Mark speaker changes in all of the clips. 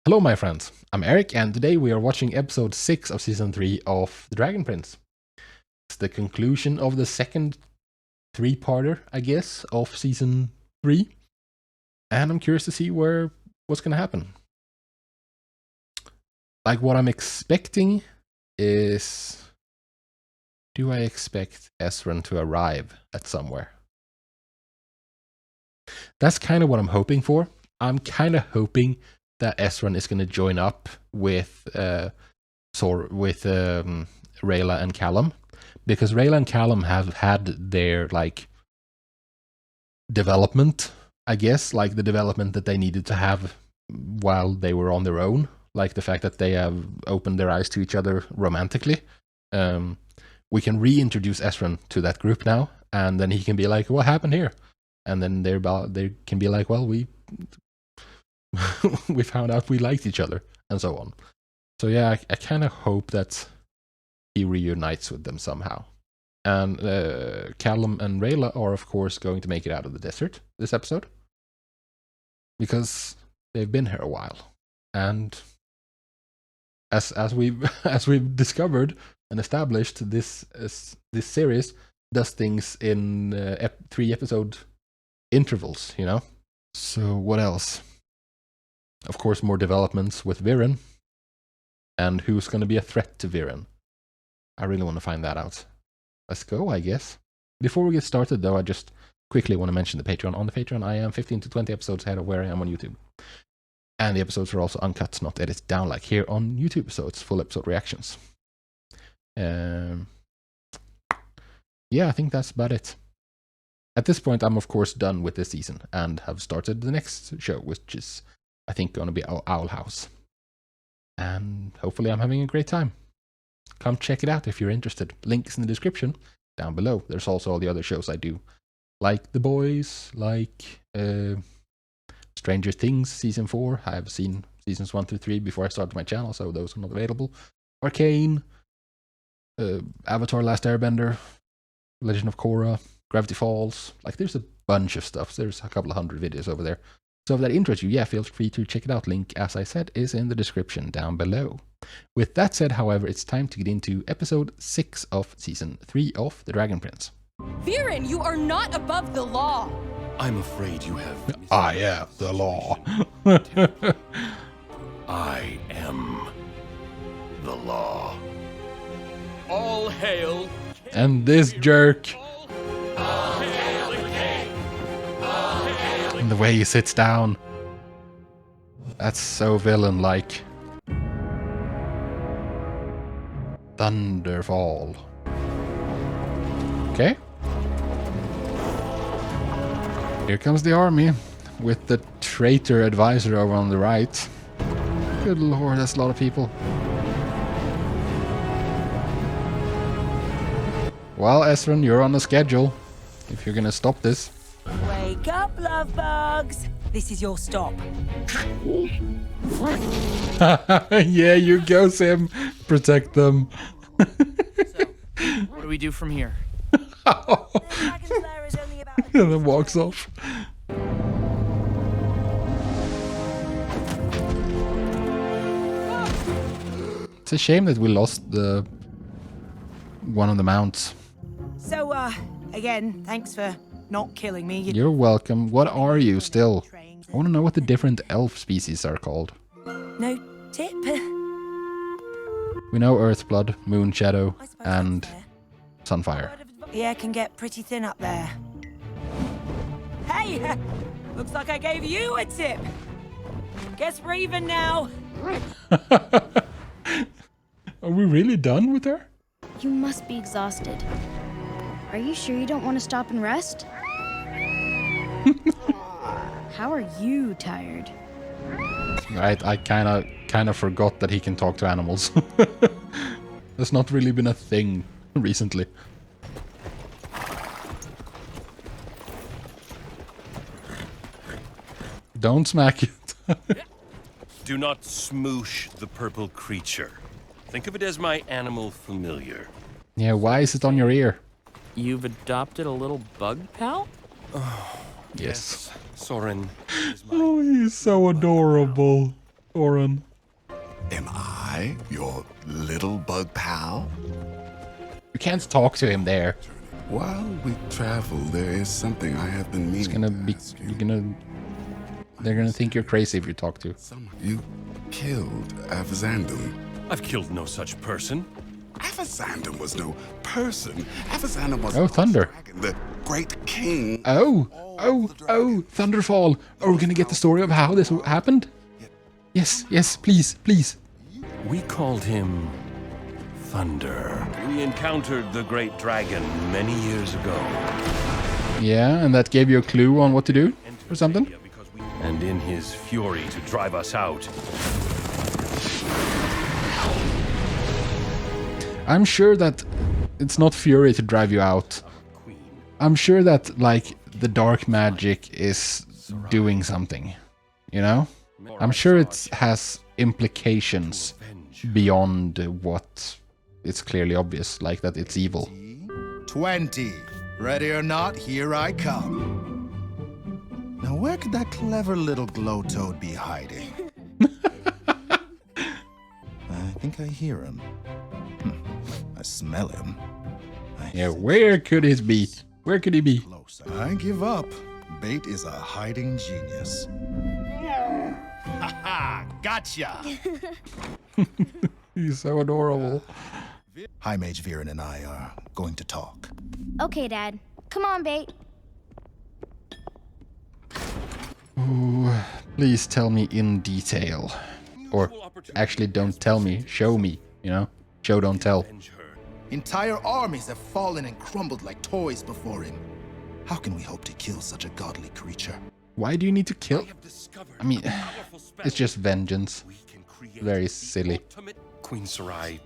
Speaker 1: Hello my friends, I'm Erik and today we are watching episode 6 of season 3 of The Dragon Prince. It's the conclusion of the second three-parter, I guess, of season 3. And I'm curious to see what's gonna happen. Like what I'm expecting is... Do I expect Ezran to arrive at somewhere? That's kind of what I'm hoping for. I'm kind of hoping that Ezran is going to join up with Rayla and Callum, because Rayla and Callum have had their like development, I guess, like the development that they needed to have while they were on their own, like the fact that they have opened their eyes to each other romantically. We can reintroduce Ezran to that group now, and then he can be like, "What happened here?" And then they can be like, "Well, we found out we liked each other," and so on. So yeah, I kind of hope that he reunites with them somehow. And Callum and Rayla are of course going to make it out of the desert this episode, because they've been here a while. And as we've discovered and established, this series does things in 3 episode intervals, you know. So what else? Of course, more developments with Viren, and who's going to be a threat to Viren. I really want to find that out. Let's go, I guess. Before we get started, though, I just quickly want to mention the Patreon. On the Patreon, I am 15 to 20 episodes ahead of where I am on YouTube. And the episodes are also uncut, not edited down like here on YouTube, so it's full episode reactions. Yeah, I think that's about it. At this point, I'm of course done with this season and have started the next show, which is, I think, going to be Owl House. And hopefully I'm having a great time. Come check it out if you're interested. Links in the description down below. There's also all the other shows I do, like The Boys, like Stranger Things Season 4. I've seen Seasons 1 through 3 before I started my channel, so those are not available. Arcane, Avatar Last Airbender, Legend of Korra, Gravity Falls. Like, there's a bunch of stuff. There's a couple of 100 videos over there. So if that interests you, yeah, feel free to check it out. Link, as I said, is in the description down below. With that said, however, it's time to get into episode 6 of season 3 of The Dragon Prince.
Speaker 2: Viren, you are not above the law.
Speaker 3: I'm afraid you have...
Speaker 1: I am the law.
Speaker 3: I am the law. All hail.
Speaker 1: And this jerk.
Speaker 3: All hail the king. All hail the...
Speaker 1: And the way he sits down. That's so villain-like. Thunderfall. Okay. Here comes the army with the traitor advisor over on the right. Good lord, that's a lot of people. Well, Ezran, you're on a schedule. If you're gonna stop this.
Speaker 2: Wake up, love bugs. This is your stop.
Speaker 1: Yeah, you go, Sim. Protect them.
Speaker 4: So, what do we do from here?
Speaker 1: And then walks off. It's a shame that we lost the one of the mounts.
Speaker 2: So, again, thanks for not killing me.
Speaker 1: You're welcome. What are you still? I want to know what the different elf species are called.
Speaker 2: No tip?
Speaker 1: We know Earthblood, Moonshadow, and Sunfire.
Speaker 2: The air can get pretty thin up there. Hey! Looks like I gave you a tip. Guess we're even now.
Speaker 1: Are we really done with her?
Speaker 5: You must be exhausted. Are you sure you don't want to stop and rest? How are you tired?
Speaker 1: Right, I kind of forgot that he can talk to animals. That's not really been a thing recently. Don't smack it.
Speaker 3: Do not smoosh the purple creature. Think of it as my animal familiar.
Speaker 1: Yeah, why is it on your ear?
Speaker 4: You've adopted a little bug pal?
Speaker 1: Yes.
Speaker 3: Soren is my...
Speaker 1: Oh, he's so adorable. Oren.
Speaker 6: Am I your little bug pal?
Speaker 1: You can't talk to him there.
Speaker 6: While we travel, there is something I have been meaning
Speaker 1: It's gonna
Speaker 6: to
Speaker 1: be.
Speaker 6: ask
Speaker 1: You're gonna. They're gonna think you're crazy if you talk to.
Speaker 6: You killed Avzandum.
Speaker 3: I've killed no such person.
Speaker 6: Avzandum was no person. Avzandum was
Speaker 1: Oh, Thunder.
Speaker 6: dragon, the great king.
Speaker 1: Oh, Thunderfall. Oh, we're gonna get the story of how this happened? Yes, please.
Speaker 3: We called him Thunder. We encountered the great dragon many years ago.
Speaker 1: Yeah, and that gave you a clue on what to do or something?
Speaker 3: And in his fury to drive us out,
Speaker 1: I'm sure that it's not fury to drive you out. I'm sure that, like, the dark magic is doing something, you know? I'm sure it has implications beyond what is clearly obvious, like that it's evil.
Speaker 7: 20. Ready or not, here I come. Now, where could that clever little glow toad be hiding? I think I hear him. I smell him.
Speaker 1: Yeah, where could it be? Where could he be?
Speaker 7: Close. I give up. Bait is a hiding genius. Ha! Gotcha!
Speaker 1: He's so adorable.
Speaker 7: High Mage Viren and I are going to talk.
Speaker 5: Okay, Dad. Come on, Bait.
Speaker 1: Ooh, please tell me in detail. Or actually don't tell me, show me, you know? Show, don't tell.
Speaker 7: Entire armies have fallen and crumbled like toys before him. How can we hope to kill such a godly creature?
Speaker 1: Why do you need to kill? I mean, it's just vengeance. Very silly.
Speaker 3: Queen Sarai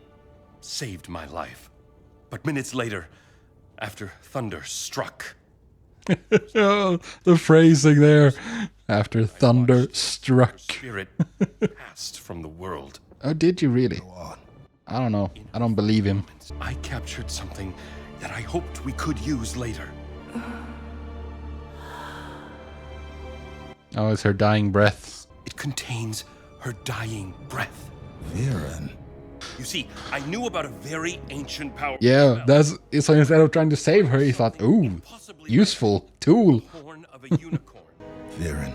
Speaker 3: saved my life. But minutes later, after thunder struck,
Speaker 1: Oh, the phrasing there. After thunder struck.
Speaker 3: spirit passed from the world.
Speaker 1: Oh, did you really? I don't know. I don't believe him.
Speaker 3: I captured something that I hoped we could use later.
Speaker 1: Oh, it's her dying breath.
Speaker 3: It contains her dying breath.
Speaker 7: Viren.
Speaker 3: You see, I knew about a very ancient power.
Speaker 1: Yeah, that's so instead of trying to save her, he thought, ooh, useful tool.
Speaker 3: Horn of a unicorn.
Speaker 7: Viren,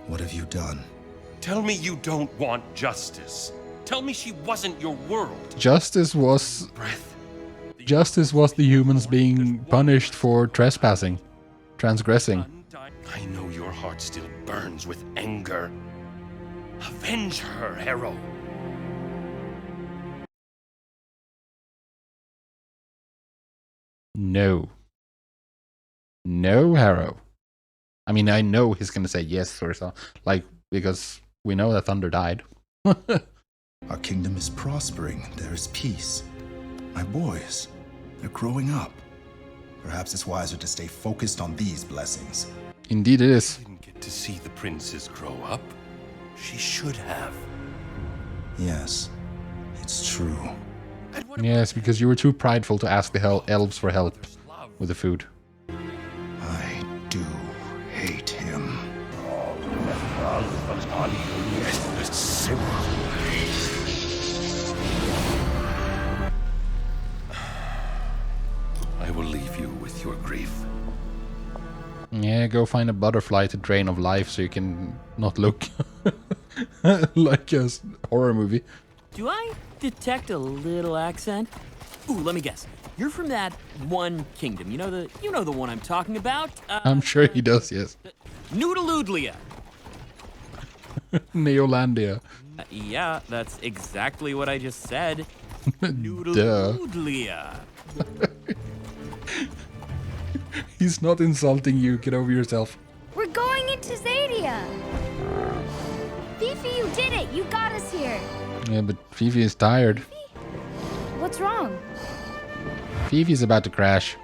Speaker 7: what have you done?
Speaker 3: Tell me you don't want justice. Tell me she wasn't your world.
Speaker 1: Justice was
Speaker 3: Breath.
Speaker 1: the humans being punished for trespassing, transgressing.
Speaker 3: I know your heart still burns with anger. Avenge her, Harrow.
Speaker 1: No. No, Harrow. I mean, I know he's gonna say yes or so, like, because we know that Thunder died.
Speaker 7: Our kingdom is prospering. There is peace. My boys, they're growing up. Perhaps it's wiser to stay focused on these blessings.
Speaker 1: Indeed it is.
Speaker 3: Didn't get to see the princes grow up. She should have.
Speaker 7: Yes, it's true.
Speaker 1: Yes, because you were too prideful to ask the elves for help with the food.
Speaker 7: I do hate him.
Speaker 3: I will leave you with your grief.
Speaker 1: Yeah, go find a butterfly to drain of life so you can not look like a horror movie.
Speaker 4: Do I detect a little accent? Ooh, let me guess. You're from that one kingdom. You know the one I'm talking about?
Speaker 1: I'm sure he does, yes.
Speaker 4: Noodaloodlia.
Speaker 1: Neolandia.
Speaker 4: Yeah, that's exactly what I just said.
Speaker 1: Duh.
Speaker 4: Noodaloodlia.
Speaker 1: He's not insulting you. Get over yourself.
Speaker 5: We're going into Zadia. Fifi, you did it. You got us here.
Speaker 1: Yeah, but Fifi is tired.
Speaker 5: What's wrong?
Speaker 1: Fifi's about to crash.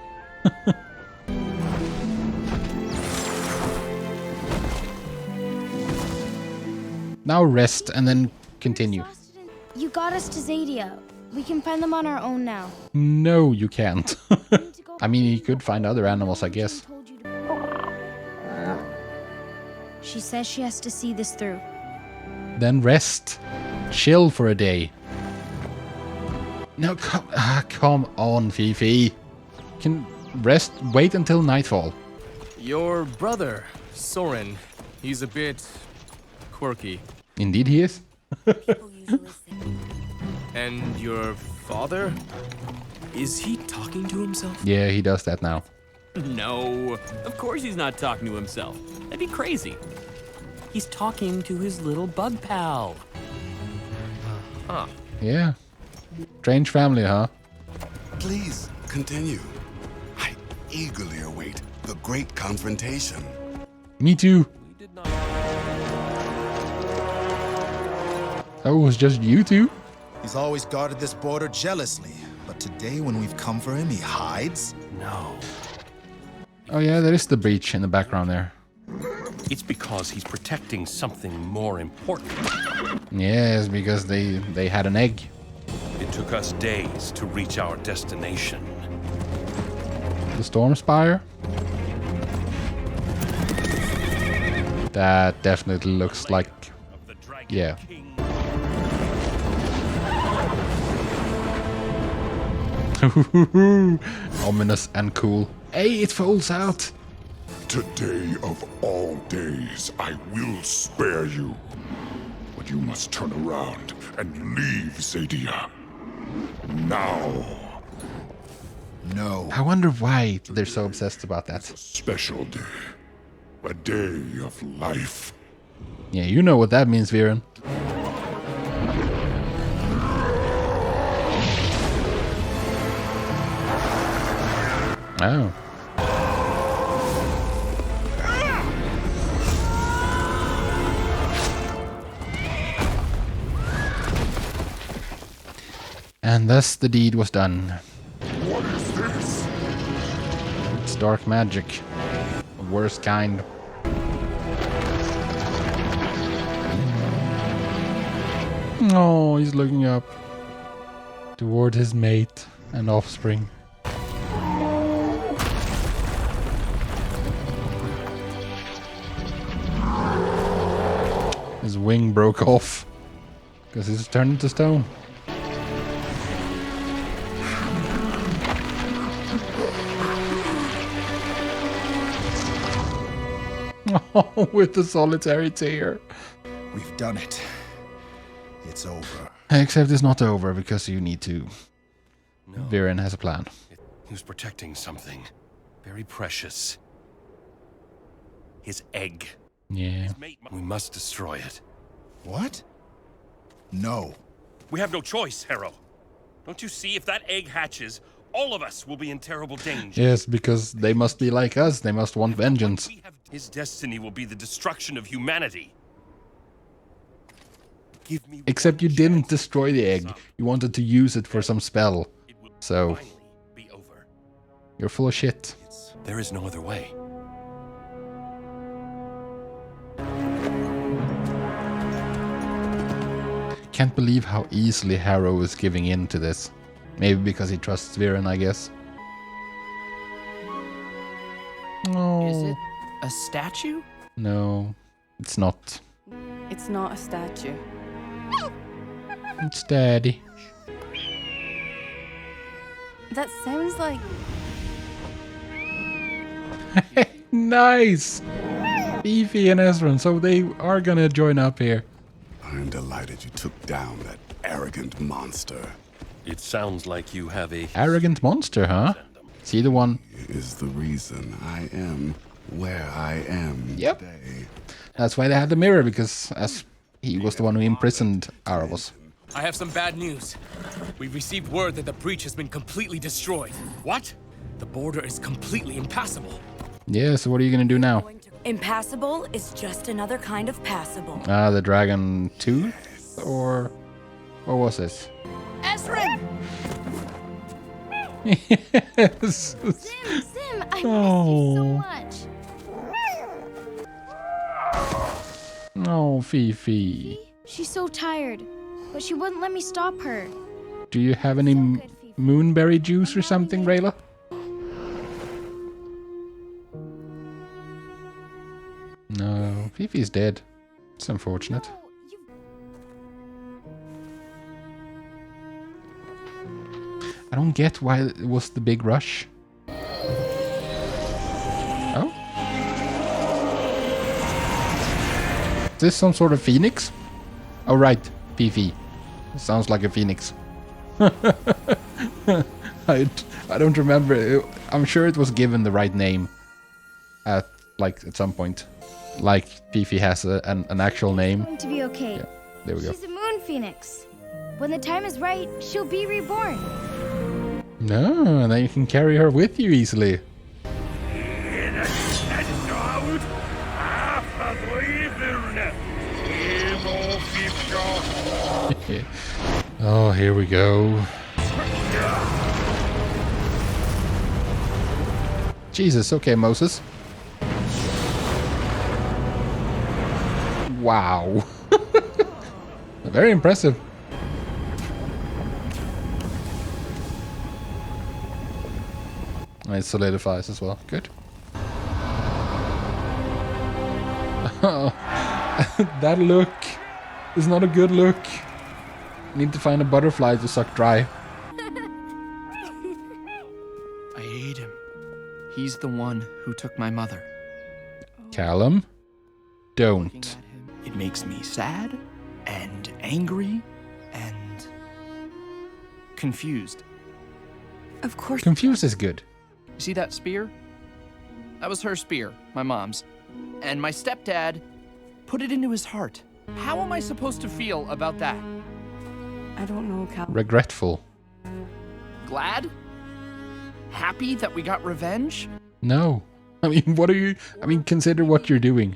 Speaker 1: Now rest and then continue.
Speaker 5: You got us to Zadia. We can find them on our own now.
Speaker 1: No, you can't. I mean, you could find other animals, I guess.
Speaker 5: She says she has to see this through.
Speaker 1: Then rest. Chill for a day. No, come on, Fifi. Can rest, wait until nightfall.
Speaker 8: Your brother, Soren, he's a bit quirky.
Speaker 1: Indeed he is.
Speaker 8: And your father? Is he talking to himself?
Speaker 1: Yeah, he does that now.
Speaker 4: No, of course he's not talking to himself. That'd be crazy. He's talking to his little bug pal.
Speaker 8: Huh.
Speaker 1: Yeah. Strange family, huh?
Speaker 6: Please continue. I eagerly await the great confrontation.
Speaker 1: Me too. Oh, it was just you two?
Speaker 7: He's always guarded this border jealously, but today when we've come for him, he hides?
Speaker 3: No.
Speaker 1: Oh yeah, there is the breach in the background there.
Speaker 3: It's because he's protecting something more important.
Speaker 1: Yes, because they had an egg.
Speaker 3: It took us days to reach our destination.
Speaker 1: The Storm Spire? That definitely looks like...
Speaker 3: Of the Dragon
Speaker 1: Yeah.
Speaker 3: King.
Speaker 1: Ominous and cool. Hey, it falls out!
Speaker 6: Today of all days, I will spare you. But you must turn around and leave Zadia. Now.
Speaker 7: No.
Speaker 1: I wonder why they're so obsessed about that.
Speaker 6: Special day. A day of life.
Speaker 1: Yeah, you know what that means, Viren. Oh. And thus the deed was done.
Speaker 6: What is this?
Speaker 1: It's dark magic. The worst kind. Oh, he's looking up toward his mate and offspring. His wing broke off because he's turned into stone. Oh, with the solitary tear.
Speaker 7: We've done it. It's over.
Speaker 1: Except it's not over because you need to.
Speaker 3: No.
Speaker 1: Viren has a plan.
Speaker 3: He was protecting something very precious. His egg.
Speaker 1: Yeah.
Speaker 3: We must destroy it.
Speaker 7: What? No.
Speaker 3: We have no choice, Harrow. Don't you see? If that egg hatches, all of us will be in terrible danger.
Speaker 1: Yes, because they must be like us. They must want vengeance.
Speaker 3: His destiny will be the destruction of humanity. Give me
Speaker 1: Except you
Speaker 3: one
Speaker 1: didn't
Speaker 3: chance.
Speaker 1: destroy the egg. You wanted to use it for some spell.
Speaker 3: It will
Speaker 1: So,
Speaker 3: finally be over.
Speaker 1: you're full of shit.
Speaker 3: There is no other way.
Speaker 1: Can't believe how easily Harrow is giving in to this. Maybe because he trusts Viren, I guess. Oh.
Speaker 8: Is it a statue?
Speaker 1: No, it's not.
Speaker 9: It's not a statue.
Speaker 1: It's Daddy.
Speaker 9: That sounds like...
Speaker 1: Nice! Fifi and Ezran, so they are gonna join up here.
Speaker 6: I'm delighted you took down that arrogant monster.
Speaker 3: It sounds like you have a
Speaker 1: Arrogant monster, huh? See the one?
Speaker 6: He is the reason I am where I am
Speaker 1: Yep.
Speaker 6: today.
Speaker 1: That's why they had the mirror, because as he was the one who imprisoned Aravos.
Speaker 8: I have some bad news. We've received word that the breach has been completely destroyed. What? The border is completely impassable.
Speaker 1: Yeah, so what are you gonna do now?
Speaker 2: Impassable is just another kind of passable.
Speaker 1: Ah, the dragon tooth? Or what was this?
Speaker 5: Ezran!
Speaker 1: Yes!
Speaker 5: Sim, I miss you
Speaker 1: Oh.
Speaker 5: so much.
Speaker 1: Oh, Fifi.
Speaker 5: She's so tired, but she wouldn't let me stop her.
Speaker 1: Do you have any moonberry juice or something, Rayla? No, Fifi's dead. It's unfortunate. I don't get why it was the big rush. Oh? Is this some sort of phoenix? Oh right, Fifi. Sounds like a phoenix. I don't remember. I'm sure it was given the right name at some point. Like Fifi has an actual name.
Speaker 5: It's going to be okay.
Speaker 1: Yeah, there we go.
Speaker 5: She's a moon phoenix. When the time is right, she'll be reborn.
Speaker 1: No, and then you can carry her with you easily. Oh, here we go. Jesus, okay, Moses. Wow. Very impressive. It solidifies as well. Good. Oh, that look is not a good look. Need to find a butterfly to suck dry.
Speaker 10: I ate him. He's the one who took my mother.
Speaker 1: Callum, don't.
Speaker 10: It makes me sad and angry and confused.
Speaker 9: Of course.
Speaker 1: Confused is good.
Speaker 10: You see that spear? That was her spear, my mom's. And my stepdad put it into his heart. How am I supposed to feel about that?
Speaker 9: I don't know, Cal.
Speaker 1: Regretful.
Speaker 10: Glad? Happy that we got revenge?
Speaker 1: No. I mean, what are you... I mean, consider what you're doing.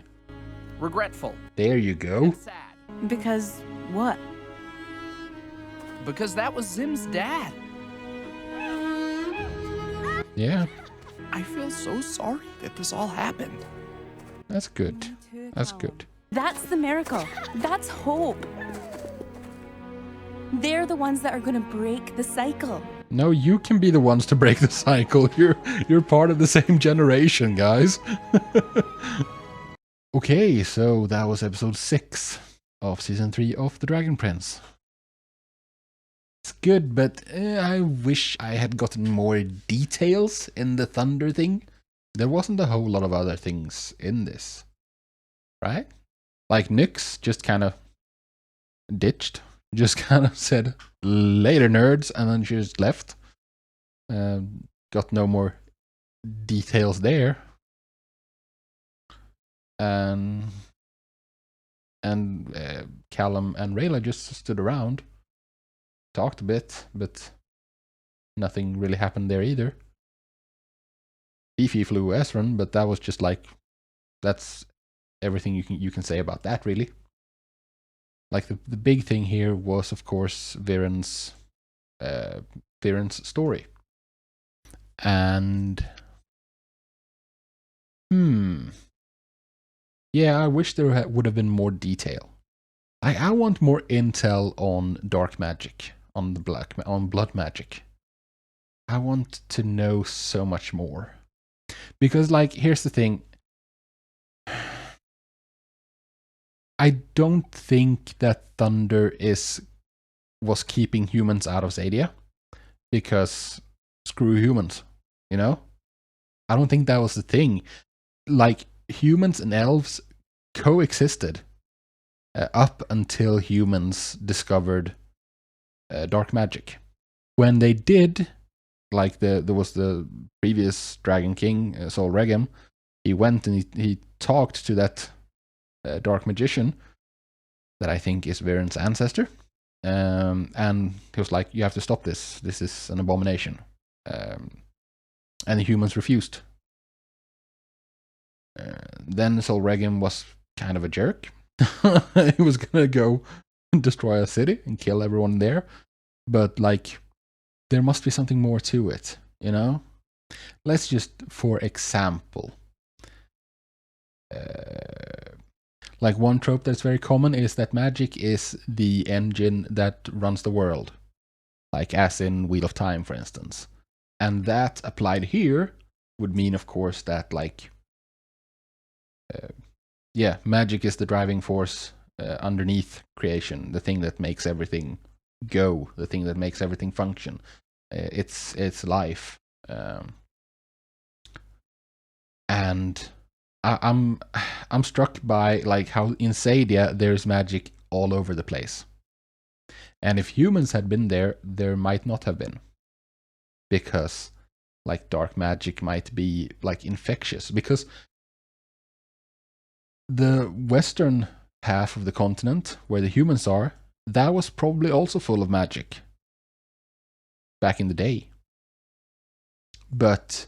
Speaker 10: Regretful.
Speaker 1: There you go.
Speaker 10: And sad.
Speaker 9: Because what?
Speaker 10: Because that was Zim's dad.
Speaker 1: Yeah,
Speaker 10: I feel so sorry that this all happened.
Speaker 1: that's good. That's good.
Speaker 9: That's the miracle. That's hope. They're the ones that are going to break the cycle.
Speaker 1: No, you can be the ones to break the cycle. You're part of the same generation, guys. Okay, so that was episode 6 of season 3 of The Dragon Prince. It's good, but I wish I had gotten more details in the thunder thing. There wasn't a whole lot of other things in this, right? Like Nyx just kind of ditched, just kind of said, later nerds, and then she just left. Got no more details there. And Callum and Rayla just stood around. Talked a bit, but nothing really happened there either. Fifi flew Ezran, but that was just like, that's everything you can say about that, really. Like the big thing here was, of course, Viren's story, and yeah, I wish there would have been more detail. I want more intel on dark magic, on blood magic. I want to know so much more. Because, like, here's the thing. I don't think that Thunder was keeping humans out of Zadia. Because screw humans, you know? I don't think that was the thing. Like, humans and elves coexisted up until humans discovered dark magic. When they did, like there was the previous Dragon King, Sol Regem, he went and he talked to that dark magician that I think is Viren's ancestor, and he was like, you have to stop this. This is an abomination. And the humans refused. Then Sol Regem was kind of a jerk. He was gonna go destroy a city and kill everyone there. But, like, there must be something more to it, you know? Let's just, for example, like one trope that's very common is that magic is the engine that runs the world. Like, as in Wheel of Time, for instance. And that applied here would mean, of course, that, like, yeah, magic is the driving force underneath creation, the thing that makes everything go, the thing that makes everything function. its life. And I'm struck by like how in Sadia there's magic all over the place. And if humans had been there, there might not have been. Because like dark magic might be like infectious. Because the western half of the continent, where the humans are, that was probably also full of magic back in the day. But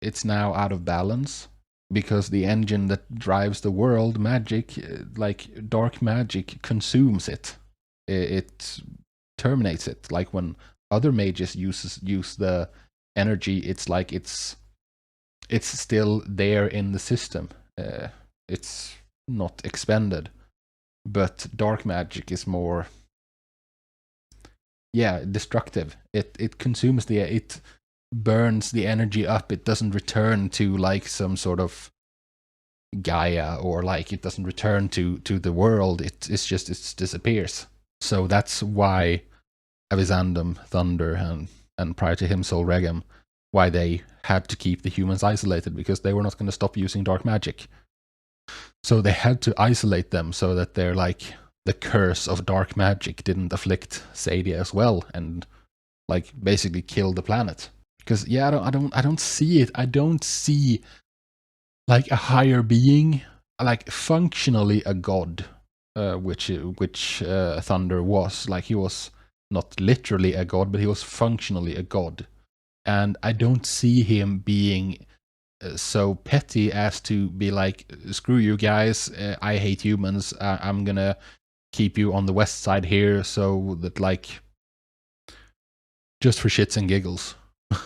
Speaker 1: it's now out of balance because the engine that drives the world, magic, like dark magic, consumes it. It terminates it. Like when other mages use the energy, it's like it's still there in the system. It's not expended. But dark magic is more, destructive. It consumes it burns the energy up. It doesn't return to like some sort of Gaia, or like it doesn't return to the world. It disappears. So that's why Avisandum, Thunder, and prior to him Sol Regem, why they had to keep the humans isolated, because they were not going to stop using dark magic. So they had to isolate them so that they're like the curse of dark magic didn't afflict Sadia as well, and like basically kill the planet. Because I don't see it. I don't see like a higher being, like functionally a god, which Thunder was. Like he was not literally a god, but he was functionally a god. And I don't see him being so petty as to be like, screw you guys, I hate humans, I'm gonna keep you on the west side here so that like, just for shits and giggles.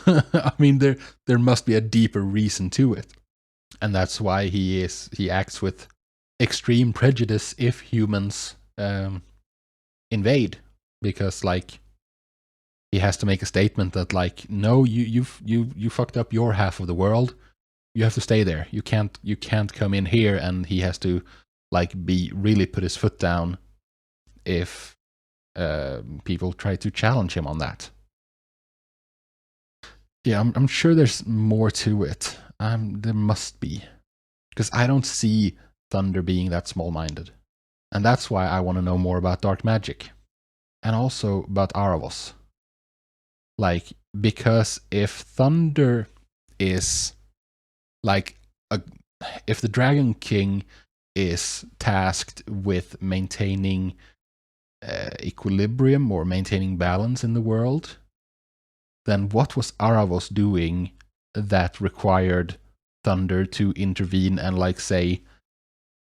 Speaker 1: I mean, there must be a deeper reason to it. And that's why he acts with extreme prejudice if humans invade, because like he has to make a statement that like, no, you fucked up your half of the world. You have to stay there. You can't come in here. And he has to like really put his foot down if people try to challenge him on that. Yeah, I'm sure there's more to it. There must be, because I don't see Thunder being that small-minded, and that's why I want to know more about dark magic, and also about Aravos. Like, because if Thunder is like if the Dragon King is tasked with maintaining equilibrium or maintaining balance in the world, then what was Aravos doing that required Thunder to intervene and like say,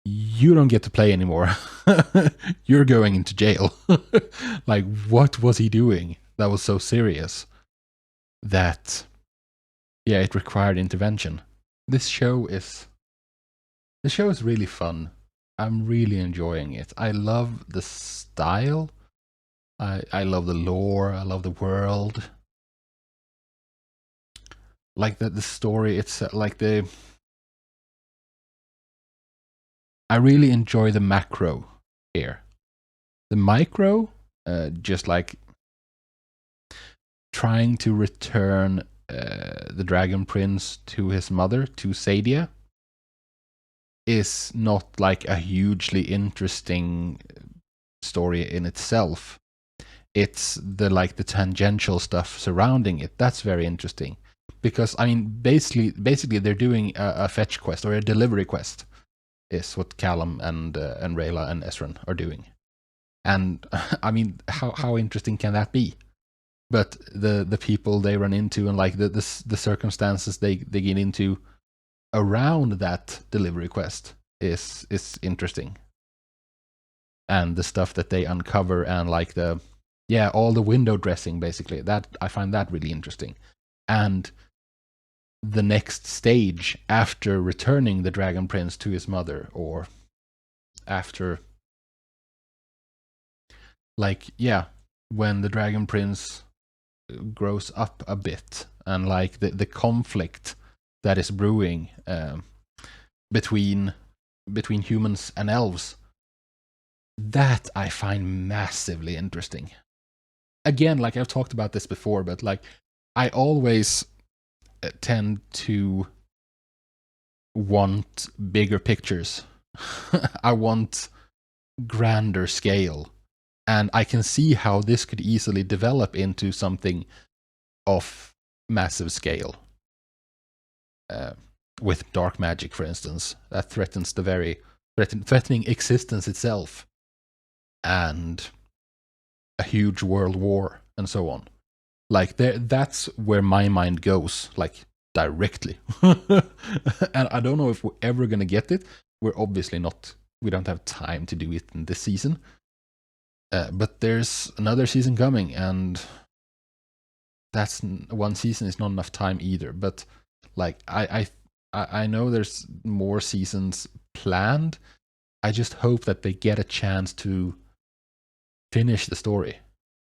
Speaker 1: you don't get to play anymore. You're going into jail. Like, what was he doing that was so serious that, it required intervention? This show is really fun. I'm really enjoying it. I love the style. I love the lore. I love the world. Like the story, it's like I really enjoy the macro here. The micro, just like trying to return the Dragon Prince to his mother, to Sadia, is not like a hugely interesting story in itself. It's the tangential stuff surrounding it that's very interesting. Because, I mean, basically they're doing a fetch quest, or a delivery quest, is what Callum and Rayla and Ezran are doing. And, I mean, how interesting can that be? But the people they run into, and like the circumstances they get into around that delivery quest is interesting. And the stuff that they uncover, and like all the window dressing, basically, that I find that really interesting. And the next stage after returning the Dragon Prince to his mother, or after, when the Dragon Prince grows up a bit, and like the conflict that is brewing between humans and elves, that I find massively interesting. again, like I've talked about this before, but like I always tend to want bigger pictures. I want grander scale. And I can see how this could easily develop into something of massive scale. With dark magic, for instance, that threatens the very threatening existence itself, and a huge world war, and so on. Like that's where my mind goes, like directly. And I don't know if we're ever gonna get it. We're obviously not. We don't have time to do it in this season. But there's another season coming, and that's one season is not enough time either. But like I know there's more seasons planned. I just hope that they get a chance to finish the story,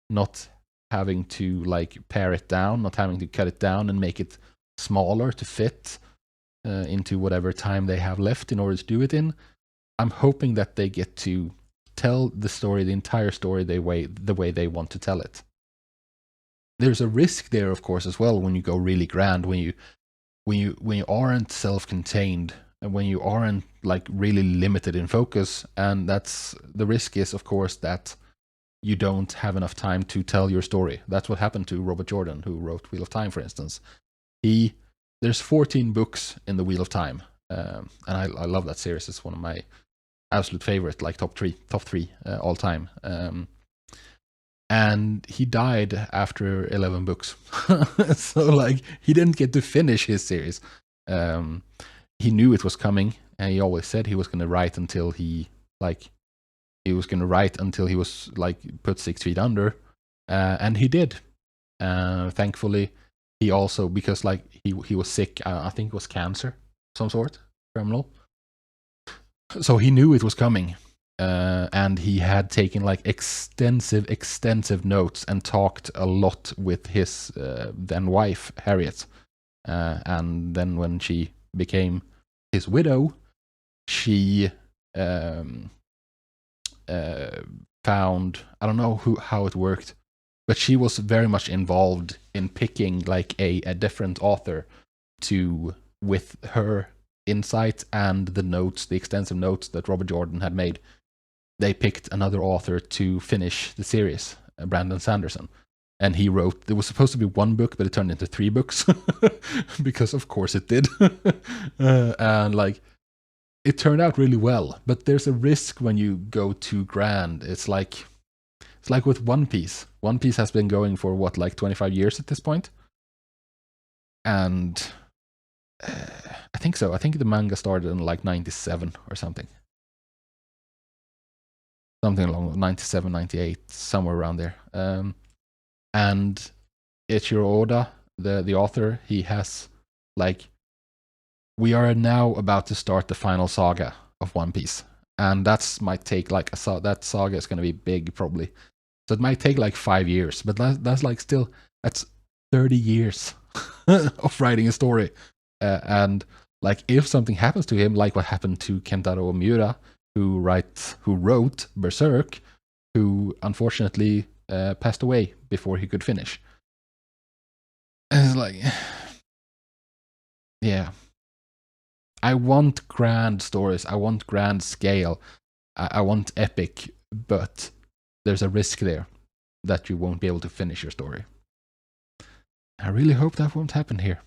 Speaker 1: not having to like pare it down, not having to cut it down and make it smaller to fit into whatever time they have left in order to do it in. I'm hoping that they get to tell the story, the entire story, the way they want to tell it. There's a risk there, of course, as well, when you go really grand, when you aren't self-contained, and when you aren't like really limited in focus. And that's the risk is, of course, that you don't have enough time to tell your story. That's what happened to Robert Jordan, who wrote Wheel of Time, for instance. There's 14 books in the Wheel of Time, and I love that series. It's one of my absolute favorite, like top three all time. And he died after 11 books. So like he didn't get to finish his series. He knew it was coming, and he always said he was going to write until he was like put 6 feet under, and he did. Thankfully, he also, because like he was sick, I think it was cancer, some sort, terminal. So he knew it was coming, and he had taken like extensive notes and talked a lot with his then wife Harriet, and then when she became his widow, she found, I don't know how it worked, but she was very much involved in picking like a different author with her insight and the extensive notes that Robert Jordan had made. They picked another author to finish the series, Brandon Sanderson. And he wrote, there was supposed to be 1 book, but it turned into 3 books. Because of course it did. And like, it turned out really well. But there's a risk when you go too grand. It's like with One Piece. One Piece has been going for what, like 25 years at this point? And I think so. I think the manga started in like 97 or something. Something along 97, 98, somewhere around there. And Eiichiro Oda, the author, he has like, we are now about to start the final saga of One Piece. And that might take like that saga is going to be big probably. So it might take like 5 years, but that's like still, that's 30 years of writing a story. And like if something happens to him, like what happened to Kentaro Miura, who wrote Berserk, who unfortunately passed away before he could finish. And it's like, yeah. I want grand stories. I want grand scale. I want epic, but there's a risk there that you won't be able to finish your story. I really hope that won't happen here.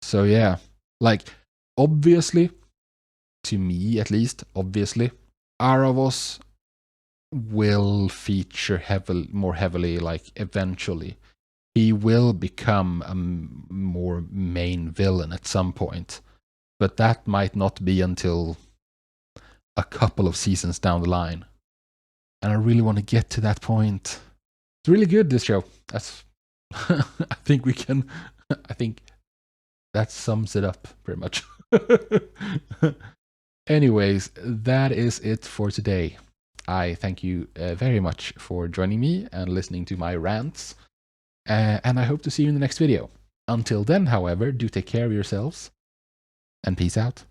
Speaker 1: So yeah, like obviously, to me at least, obviously, Aravos will feature more heavily, like eventually. He will become a more main villain at some point, but that might not be until a couple of seasons down the line. And I really want to get to that point. It's really good, this show. That's I think that sums it up pretty much. Anyways, that is it for today. I thank you very much for joining me and listening to my rants. And I hope to see you in the next video. Until then, however, do take care of yourselves, and peace out.